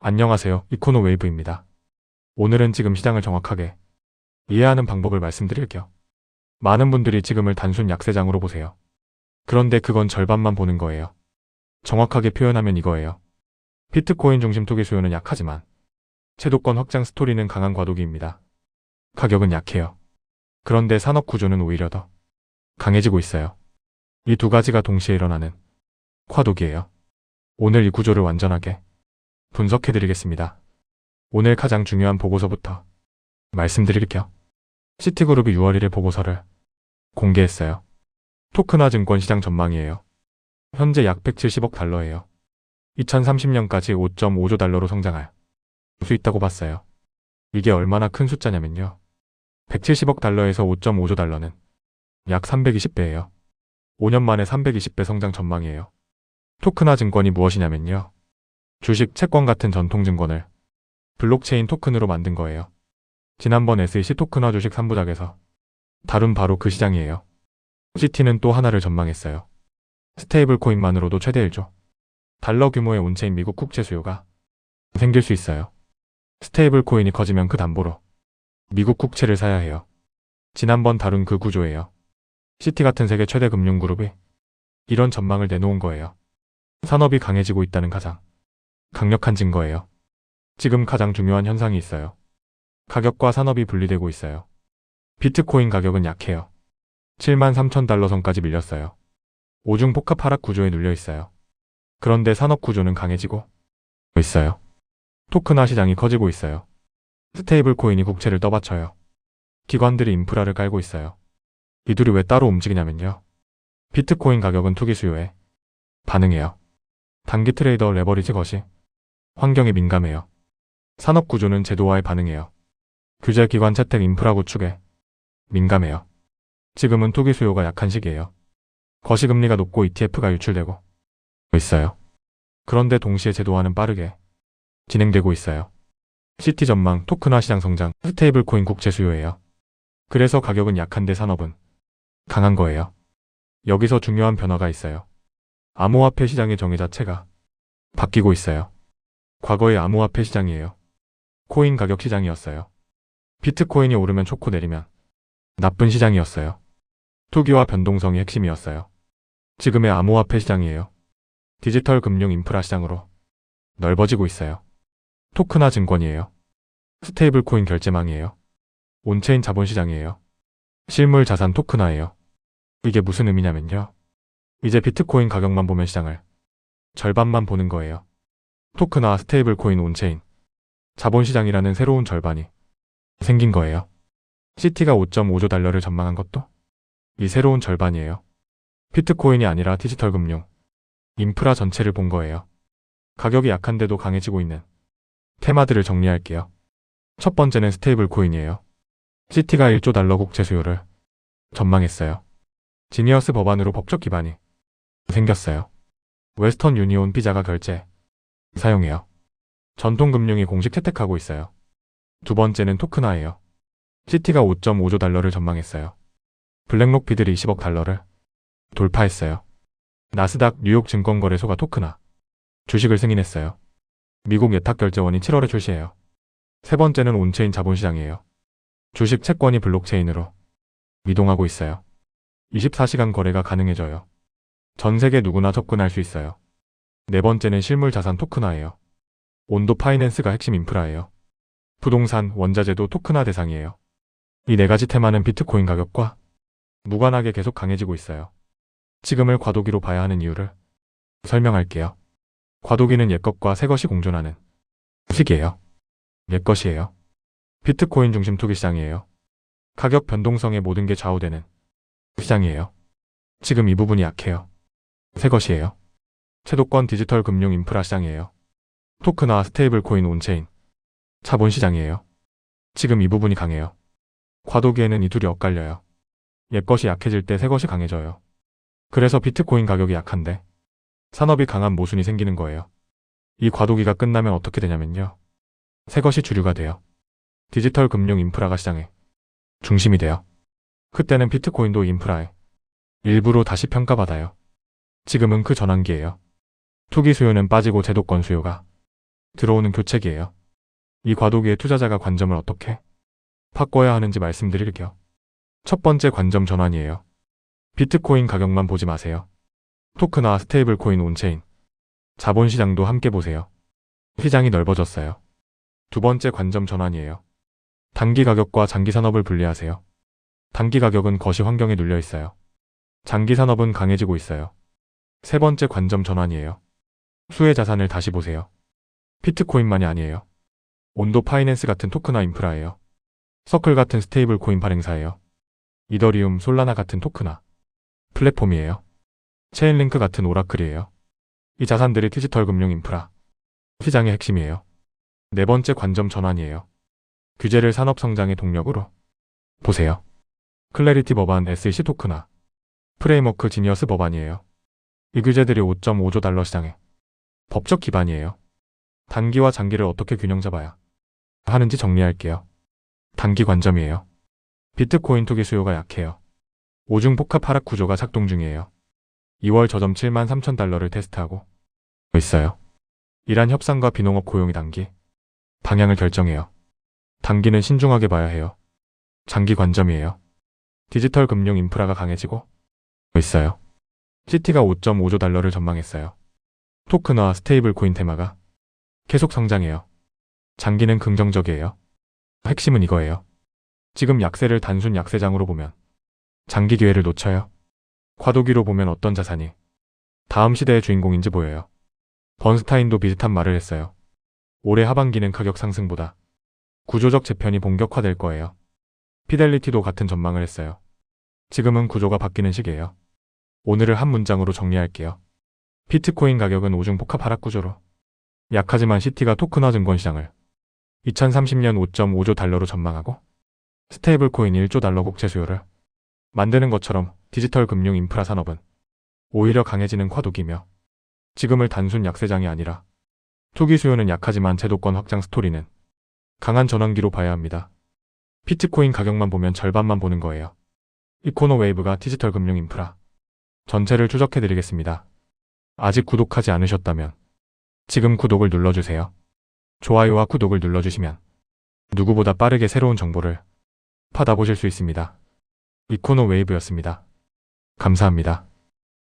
안녕하세요. 이코노 웨이브입니다. 오늘은 지금 시장을 정확하게 이해하는 방법을 말씀드릴게요. 많은 분들이 지금을 단순 약세장으로 보세요. 그런데 그건 절반만 보는 거예요. 정확하게 표현하면 이거예요. 비트코인 중심 투기 수요는 약하지만 채도권 확장 스토리는 강한 과도기입니다. 가격은 약해요. 그런데 산업 구조는 오히려 더 강해지고 있어요. 이 두 가지가 동시에 일어나는 과도기예요. 오늘 이 구조를 완전하게 분석해드리겠습니다. 오늘 가장 중요한 보고서부터 말씀드릴게요. 시티그룹이 6월 1일 보고서를 공개했어요. 토큰화 증권 시장 전망이에요. 현재 약 170억 달러예요. 2030년까지 5.5조 달러로 성장할 수 있다고 봤어요. 이게 얼마나 큰 숫자냐면요. 170억 달러에서 5.5조 달러는 약 320배예요. 5년 만에 320배 성장 전망이에요. 토큰화 증권이 무엇이냐면요. 주식, 채권 같은 전통 증권을 블록체인 토큰으로 만든 거예요. 지난번 SEC 토큰화 주식 3부작에서 다룬 바로 그 시장이에요. 시티는 또 하나를 전망했어요. 스테이블 코인만으로도 최대 1조 달러 규모의 온체인 미국 국채 수요가 생길 수 있어요. 스테이블 코인이 커지면 그 담보로 미국 국채를 사야 해요. 지난번 다룬 그 구조예요. 시티 같은 세계 최대 금융그룹이 이런 전망을 내놓은 거예요. 산업이 강해지고 있다는 가장 강력한 증거예요. 지금 가장 중요한 현상이 있어요. 가격과 산업이 분리되고 있어요. 비트코인 가격은 약해요. 73,000달러 선까지 밀렸어요. 오중 복합 하락 구조에 눌려 있어요. 그런데 산업 구조는 강해지고 있어요. 토큰화 시장이 커지고 있어요. 스테이블 코인이 국채를 떠받쳐요. 기관들이 인프라를 깔고 있어요. 이 둘이 왜 따로 움직이냐면요. 비트코인 가격은 투기 수요에 반응해요. 단기 트레이더 레버리지 거시 환경에 민감해요. 산업 구조는 제도화에 반응해요. 규제 기관 채택 인프라 구축에 민감해요. 지금은 투기 수요가 약한 시기예요. 거시금리가 높고 ETF가 유출되고 있어요. 그런데 동시에 제도화는 빠르게 진행되고 있어요. 시티 전망, 토큰화 시장 성장, 스테이블 코인 국채 수요예요. 그래서 가격은 약한데 산업은 강한 거예요. 여기서 중요한 변화가 있어요. 암호화폐 시장의 정의 자체가 바뀌고 있어요. 과거의 암호화폐 시장이에요. 코인 가격 시장이었어요. 비트코인이 오르면 좋고 내리면 나쁜 시장이었어요. 투기와 변동성이 핵심이었어요. 지금의 암호화폐 시장이에요. 디지털 금융 인프라 시장으로 넓어지고 있어요. 토큰화 증권이에요. 스테이블 코인 결제망이에요. 온체인 자본 시장이에요. 실물 자산 토큰화예요. 이게 무슨 의미냐면요. 이제 비트코인 가격만 보면 시장을 절반만 보는 거예요. 토큰화, 스테이블 코인, 온체인 자본시장이라는 새로운 절반이 생긴 거예요. 시티가 5.5조 달러를 전망한 것도 이 새로운 절반이에요. 비트코인이 아니라 디지털 금융, 인프라 전체를 본 거예요. 가격이 약한데도 강해지고 있는 테마들을 정리할게요. 첫 번째는 스테이블 코인이에요. 시티가 1조 달러 국채 수요를 전망했어요. 지니어스 법안으로 법적 기반이 생겼어요. 웨스턴 유니온 비자가 결제 사용해요. 전통 금융이 공식 채택하고 있어요. 두 번째는 토큰화예요. 시티가 5.5조 달러를 전망했어요. 블랙록 비들이 20억 달러를 돌파했어요. 나스닥 뉴욕 증권거래소가 토큰화 주식을 승인했어요. 미국 예탁결제원이 7월에 출시해요. 세 번째는 온체인 자본시장이에요. 주식 채권이 블록체인으로 이동하고 있어요. 24시간 거래가 가능해져요. 전 세계 누구나 접근할 수 있어요. 네 번째는 실물 자산 토큰화예요. 온도 파이낸스가 핵심 인프라예요. 부동산, 원자재도 토큰화 대상이에요. 이 네 가지 테마는 비트코인 가격과 무관하게 계속 강해지고 있어요. 지금을 과도기로 봐야 하는 이유를 설명할게요. 과도기는 옛것과 새것이 공존하는 시기예요. 옛것이에요. 비트코인 중심 투기 시장이에요. 가격 변동성에 모든 게 좌우되는 시장이에요. 지금 이 부분이 약해요. 새것이에요. 채도권 디지털 금융 인프라 시장이에요. 토큰화, 스테이블 코인, 온체인 자본 시장이에요. 지금 이 부분이 강해요. 과도기에는 이 둘이 엇갈려요. 옛것이 약해질 때 새것이 강해져요. 그래서 비트코인 가격이 약한데 산업이 강한 모순이 생기는 거예요. 이 과도기가 끝나면 어떻게 되냐면요. 새것이 주류가 돼요. 디지털 금융 인프라가 시장의 중심이 돼요. 그때는 비트코인도 인프라의 일부로 다시 평가받아요. 지금은 그 전환기예요. 투기 수요는 빠지고 제도권 수요가 들어오는 교책이에요. 이 과도기의 투자자가 관점을 어떻게 바꿔야 하는지 말씀드릴게요. 첫 번째 관점 전환이에요. 비트코인 가격만 보지 마세요. 토크나 스테이블 코인 온체인, 자본시장도 함께 보세요. 시장이 넓어졌어요. 두 번째 관점 전환이에요. 단기 가격과 장기 산업을 분리하세요. 단기 가격은 거시 환경에 눌려 있어요. 장기 산업은 강해지고 있어요. 세 번째 관점 전환이에요. 수혜 자산을 다시 보세요. 비트코인만이 아니에요. 온도 파이낸스 같은 토크나 인프라예요. 서클 같은 스테이블 코인 발행사예요. 이더리움, 솔라나 같은 토크나 플랫폼이에요. 체인링크 같은 오라클이에요. 이 자산들이 디지털 금융 인프라 시장의 핵심이에요. 네 번째 관점 전환이에요. 규제를 산업 성장의 동력으로 보세요. 클래리티 법안, SEC 토크나 프레임워크 지니어스 법안이에요. 이 규제들이 5.5조 달러 시장의 법적 기반이에요. 단기와 장기를 어떻게 균형 잡아야 하는지 정리할게요. 단기 관점이에요. 비트코인 투기 수요가 약해요. 오중 복합 하락 구조가 작동 중이에요. 2월 저점 73,000달러를 테스트하고 있어요. 이란 협상과 비농업 고용이 단기 방향을 결정해요. 단기는 신중하게 봐야 해요. 장기 관점이에요. 디지털 금융 인프라가 강해지고 있어요. 시티가 5.5조 달러를 전망했어요. 토크나 스테이블 코인 테마가 계속 성장해요. 장기는 긍정적이에요. 핵심은 이거예요. 지금 약세를 단순 약세장으로 보면 장기 기회를 놓쳐요. 과도기로 보면 어떤 자산이 다음 시대의 주인공인지 보여요. 번스타인도 비슷한 말을 했어요. 올해 하반기는 가격 상승보다 구조적 재편이 본격화될 거예요. 피델리티도 같은 전망을 했어요. 지금은 구조가 바뀌는 시기예요. 오늘을 한 문장으로 정리할게요. 비트코인 가격은 오중 복합 하락 구조로 약하지만 시티가 토크나 증권 시장을 2030년 5.5조 달러로 전망하고 스테이블 코인 1조 달러 국채 수요를 만드는 것처럼 디지털 금융 인프라 산업은 오히려 강해지는 과도기며 지금을 단순 약세장이 아니라 투기 수요는 약하지만 제도권 확장 스토리는 강한 전환기로 봐야 합니다. 비트코인 가격만 보면 절반만 보는 거예요. 이코노 웨이브가 디지털 금융 인프라 전체를 추적해드리겠습니다. 아직 구독하지 않으셨다면 지금 구독을 눌러주세요. 좋아요와 구독을 눌러주시면 누구보다 빠르게 새로운 정보를 받아보실 수 있습니다. 이코노 웨이브였습니다. 감사합니다.